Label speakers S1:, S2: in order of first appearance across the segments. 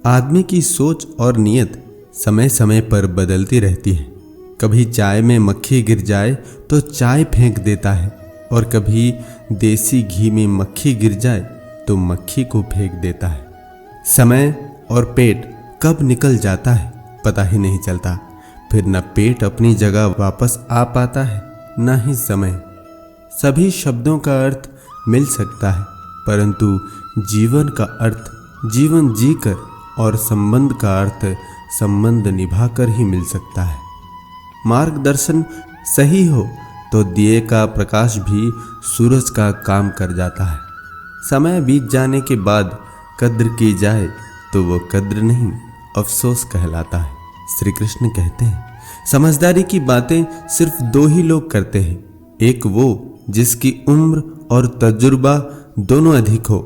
S1: आदमी की सोच और नीयत समय समय पर बदलती रहती है। कभी चाय में मक्खी गिर जाए तो चाय फेंक देता है, और कभी देसी घी में मक्खी गिर जाए तो मक्खी को फेंक देता है। समय और पेट कब निकल जाता है पता ही नहीं चलता। फिर न पेट अपनी जगह वापस आ पाता है, न ही समय। सभी शब्दों का अर्थ मिल सकता है, परंतु जीवन का अर्थ जीवन जीकर और संबंध का अर्थ संबंध निभाकर ही मिल सकता है। मार्गदर्शन सही हो तो दिए का प्रकाश भी सूरज का काम कर जाता है। समय बीत जाने के बाद कद्र की जाए तो वो कद्र नहीं, अफसोस कहलाता है। श्री कृष्ण कहते हैं, समझदारी की बातें सिर्फ दो ही लोग करते हैं, एक वो जिसकी उम्र और तजुर्बा दोनों अधिक हो,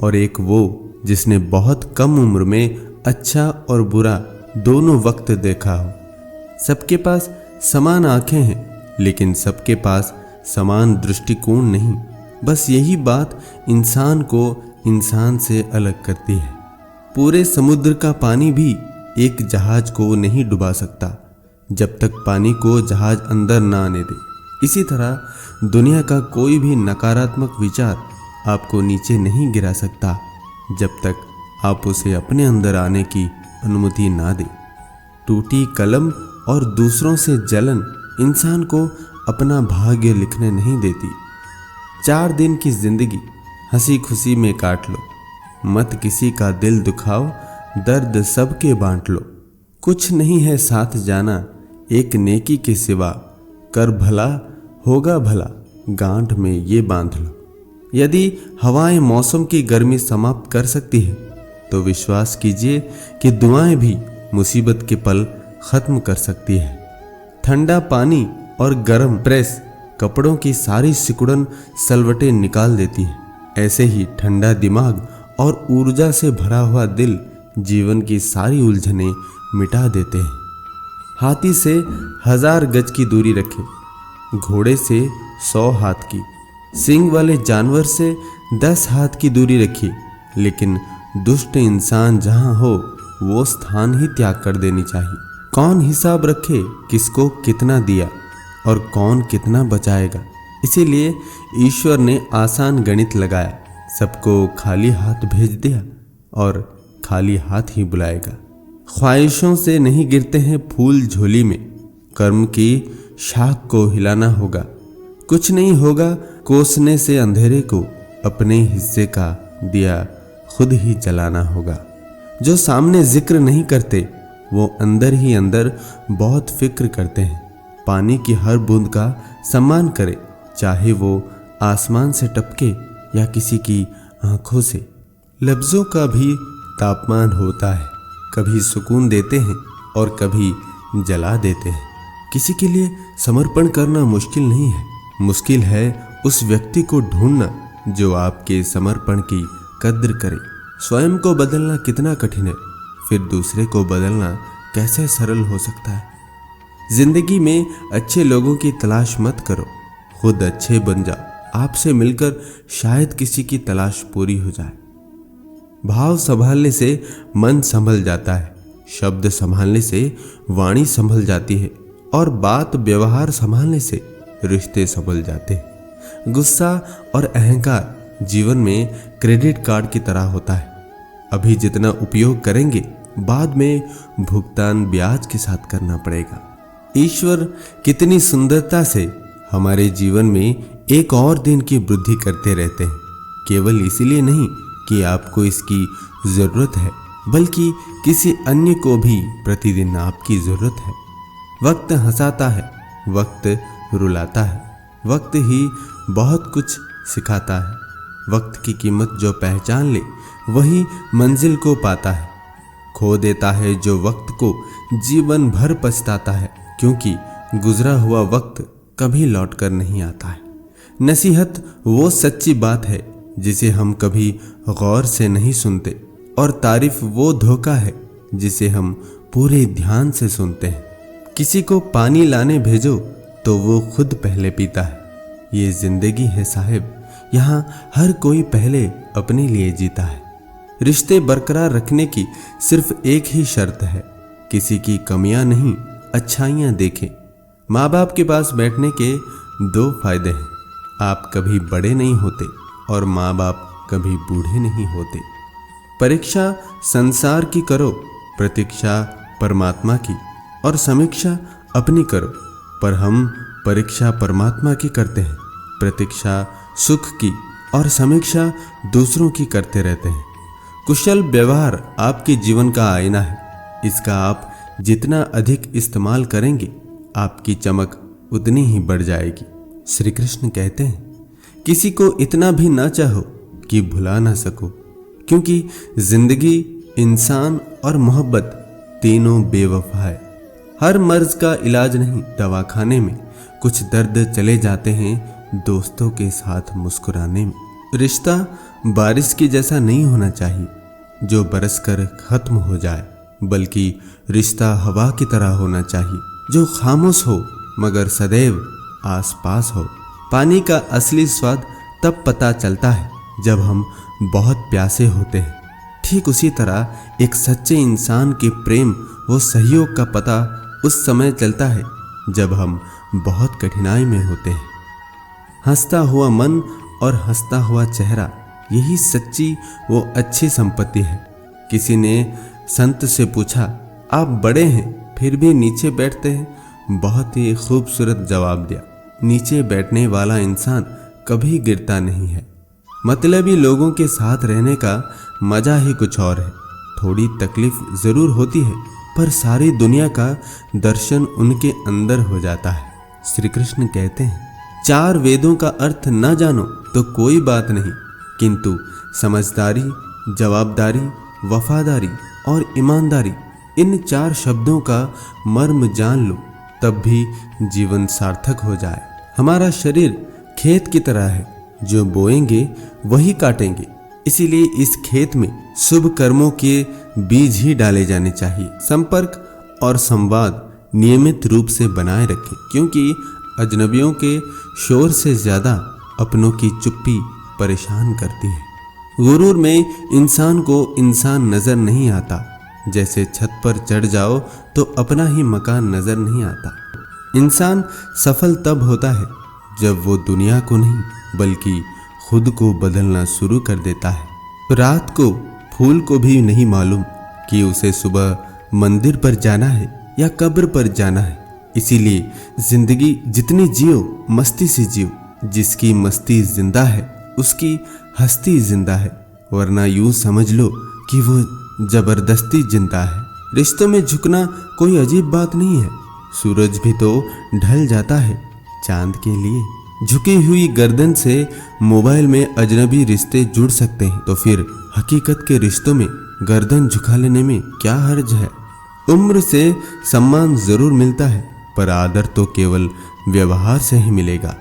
S1: और एक वो जिसने बहुत कम उम्र में अच्छा और बुरा दोनों वक्त देखा हो। सबके पास समान आंखें हैं, लेकिन सबके पास समान दृष्टिकोण नहीं। बस यही बात इंसान को इंसान से अलग करती है। पूरे समुद्र का पानी भी एक जहाज को नहीं डुबा सकता जब तक पानी को जहाज अंदर ना आने दे। इसी तरह दुनिया का कोई भी नकारात्मक विचार आपको नीचे नहीं गिरा सकता जब तक आप उसे अपने अंदर आने की अनुमति ना दें। टूटी कलम और दूसरों से जलन इंसान को अपना भाग्य लिखने नहीं देती। 4 दिन की जिंदगी हंसी खुशी में काट लो, मत किसी का दिल दुखाओ, दर्द सबके बांट लो। कुछ नहीं है साथ जाना एक नेकी के सिवा, कर भला होगा भला गांठ में ये बांध लो। यदि हवाएं मौसम की गर्मी समाप्त कर सकती है तो विश्वास कीजिए कि दुआएं भी मुसीबत के पल खत्म कर सकती है। ठंडा पानी और गर्म प्रेस कपड़ों की सारी सिकुड़न सलवटें निकाल देती है। ऐसे ही ठंडा दिमाग और ऊर्जा से भरा हुआ दिल जीवन की सारी उलझनें मिटा देते हैं। हाथी से 1000 गज की दूरी रखें, घोड़े से 100 हाथ की, सींग वाले जानवर से 10 हाथ की दूरी रखिए, लेकिन दुष्ट इंसान जहां हो वो स्थान ही त्याग कर देनी चाहिए। कौन हिसाब रखे किसको कितना दिया और कौन कितना बचाएगा। इसीलिए ईश्वर ने आसान गणित लगाया, सबको खाली हाथ भेज दिया और खाली हाथ ही बुलाएगा। ख्वाहिशों से नहीं गिरते हैं फूल झोली में, कर्म की शाख को हिलाना होगा। कुछ नहीं होगा कोसने से अंधेरे को, अपने हिस्से का दिया खुद ही जलाना होगा। जो सामने जिक्र नहीं करते वो अंदर ही अंदर बहुत फिक्र करते हैं। पानी की हर बूंद का सम्मान करें, चाहे वो आसमान से टपके या किसी की आंखों से। लफ्जों का भी तापमान होता है, कभी सुकून देते हैं और कभी जला देते हैं। किसी के लिए समर्पण करना मुश्किल नहीं है, मुश्किल है उस व्यक्ति को ढूंढना जो आपके समर्पण की कद्र करे। स्वयं को बदलना कितना कठिन है, फिर दूसरे को बदलना कैसे सरल हो सकता है। जिंदगी में अच्छे लोगों की तलाश मत करो, खुद अच्छे बन जाओ। आपसे मिलकर शायद किसी की तलाश पूरी हो जाए। भाव संभालने से मन संभल जाता है, शब्द संभालने से वाणी संभल जाती है, और बात व्यवहार संभालने से रिश्ते संभल जाते हैं। गुस्सा और अहंकार जीवन में क्रेडिट कार्ड की तरह होता है। अभी जितना उपयोग करेंगे बाद में भुगतान ब्याज के साथ करना पड़ेगा। ईश्वर कितनी सुंदरता से हमारे जीवन में एक और दिन की वृद्धि करते रहते हैं, केवल इसीलिए नहीं कि आपको इसकी जरूरत है, बल्कि किसी अन्य को भी प्रतिदिन आपकी जरूरत है। वक्त हंसाता है, वक्त रुलाता है, वक्त ही बहुत कुछ सिखाता है। वक्त की कीमत जो पहचान ले वही मंजिल को पाता है। खो देता है जो वक्त को जीवन भर पछताता है, क्योंकि गुजरा हुआ वक्त कभी लौटकर नहीं आता है। नसीहत वो सच्ची बात है जिसे हम कभी गौर से नहीं सुनते, और तारीफ वो धोखा है जिसे हम पूरे ध्यान से सुनते हैं। किसी को पानी लाने भेजो तो वो खुद पहले पीता है। ये जिंदगी है साहिब, यहाँ हर कोई पहले अपने लिए जीता है। रिश्ते बरकरार रखने की सिर्फ एक ही शर्त है, किसी की कमियां नहीं, अच्छाइयां देखें। माँ बाप के पास बैठने के दो फायदे हैं, आप कभी बड़े नहीं होते और माँ बाप कभी बूढ़े नहीं होते। परीक्षा संसार की करो, प्रतीक्षा परमात्मा की, और समीक्षा अपनी करो। पर हम परीक्षा परमात्मा की करते हैं, प्रतीक्षा सुख की और समीक्षा दूसरों की करते रहते हैं। कुशल व्यवहार आपके जीवन का आईना है, इसका आप जितना अधिक इस्तेमाल करेंगे आपकी चमक उतनी ही बढ़ जाएगी। श्री कृष्ण कहते हैं, किसी को इतना भी ना चाहो कि भुला ना सको, क्योंकि जिंदगी, इंसान और मोहब्बत तीनों बेवफा है। हर मर्ज का इलाज नहीं दवाखाने में, कुछ दर्द चले जाते हैं दोस्तों के साथ मुस्कुराने में। रिश्ता बारिश की जैसा नहीं होना चाहिए जो बरसकर खत्म हो जाए, बल्कि रिश्ता हवा की तरह होना चाहिए जो खामोश हो मगर सदैव आसपास हो। पानी का असली स्वाद तब पता चलता है जब हम बहुत प्यासे होते हैं। ठीक उसी तरह एक सच्चे इंसान के प्रेम व सहयोग का पता उस समय चलता है जब हम बहुत कठिनाई में होते हैं। हंसता हुआ मन और हंसता हुआ चेहरा, यही सच्ची वो अच्छी संपत्ति है। किसी ने संत से पूछा, आप बड़े हैं फिर भी नीचे बैठते हैं? बहुत ही खूबसूरत जवाब दिया, नीचे बैठने वाला इंसान कभी गिरता नहीं है। मतलबी लोगों के साथ रहने का मजा ही कुछ और है। थोड़ी तकलीफ जरूर होती है, पर सारी दुनिया का दर्शन उनके अंदर हो जाता है। श्री कृष्ण कहते हैं, 4 वेदों का अर्थ न जानो तो कोई बात नहीं, किंतु समझदारी, जवाबदारी, वफादारी और ईमानदारी, इन 4 शब्दों का मर्म जान लो, तब भी जीवन सार्थक हो जाए। हमारा शरीर खेत की तरह है, जो बोएंगे वही काटेंगे। इसीलिए इस खेत में शुभ कर्मों के बीज ही डाले जाने चाहिए। संपर्क और संवाद नियमित रूप से बनाए रखें, क्योंकि अजनबियों के शोर से ज्यादा अपनों की चुप्पी परेशान करती है। गुरूर में इंसान को इंसान नजर नहीं आता। जैसे छत पर चढ़ जाओ तो अपना ही मकान नजर नहीं आता। इंसान सफल तब होता है जब वो दुनिया को नहीं बल्कि खुद को बदलना शुरू कर देता है। रात को फूल को भी नहीं मालूम कि उसे सुबह मंदिर पर जाना है या कब्र पर जाना है। इसीलिए जिंदगी जितनी जियो मस्ती से जियो। जिसकी मस्ती जिंदा है उसकी हस्ती जिंदा है, वरना यूं समझ लो कि वो जबरदस्ती जिंदा है। रिश्तों में झुकना कोई अजीब बात नहीं है। सूरज भी तो ढल जाता है चांद के लिए। झुकी हुई गर्दन से मोबाइल में अजनबी रिश्ते जुड़ सकते हैं, तो फिर हकीकत के रिश्तों में गर्दन झुका लेने में क्या हर्ज है। उम्र से सम्मान जरूर मिलता है, पर आदर तो केवल व्यवहार से ही मिलेगा।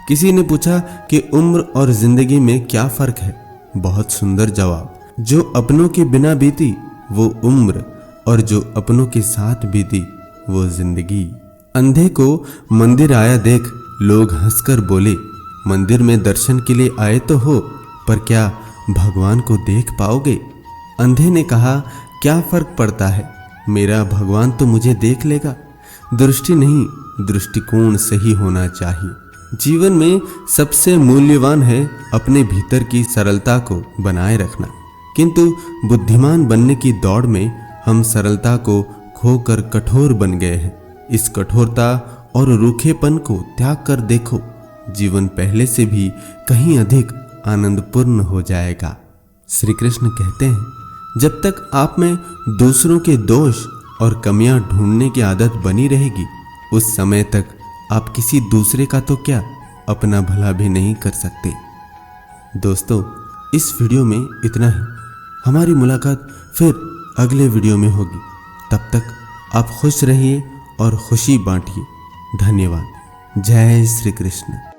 S1: किसी ने पूछा कि उम्र और जिंदगी में क्या फर्क है। बहुत सुंदर जवाब। जो अपनों के बिना बीती वो उम्र, और जो अपनों के साथ बीती वो जिंदगी। अंधे को मंदिर आया देख लोग हंसकर बोले, मंदिर में दर्शन के लिए आए तो हो, पर क्या भगवान को देख पाओगे? अंधे ने कहा, क्या फर्क पड़ता है, मेरा भगवान तो मुझे देख लेगा। दृष्टि नहीं, दृष्टिकोण सही होना चाहिए। जीवन में सबसे मूल्यवान है अपने भीतर की सरलता को बनाए रखना, किंतु बुद्धिमान बनने की दौड़ में हम सरलता को खोकर कठोर बन गए हैं। इस कठोरता और रूखेपन को त्याग कर देखो, जीवन पहले से भी कहीं अधिक आनंदपूर्ण हो जाएगा। श्री कृष्ण कहते हैं, जब तक आप में दूसरों के दोष और कमियां ढूंढने की आदत बनी रहेगी, उस समय तक आप किसी दूसरे का तो क्या अपना भला भी नहीं कर सकते। दोस्तों, इस वीडियो में इतना ही। हमारी मुलाकात फिर अगले वीडियो में होगी। तब तक आप खुश रहिए और खुशी बांटिए। धन्यवाद। जय श्री कृष्ण।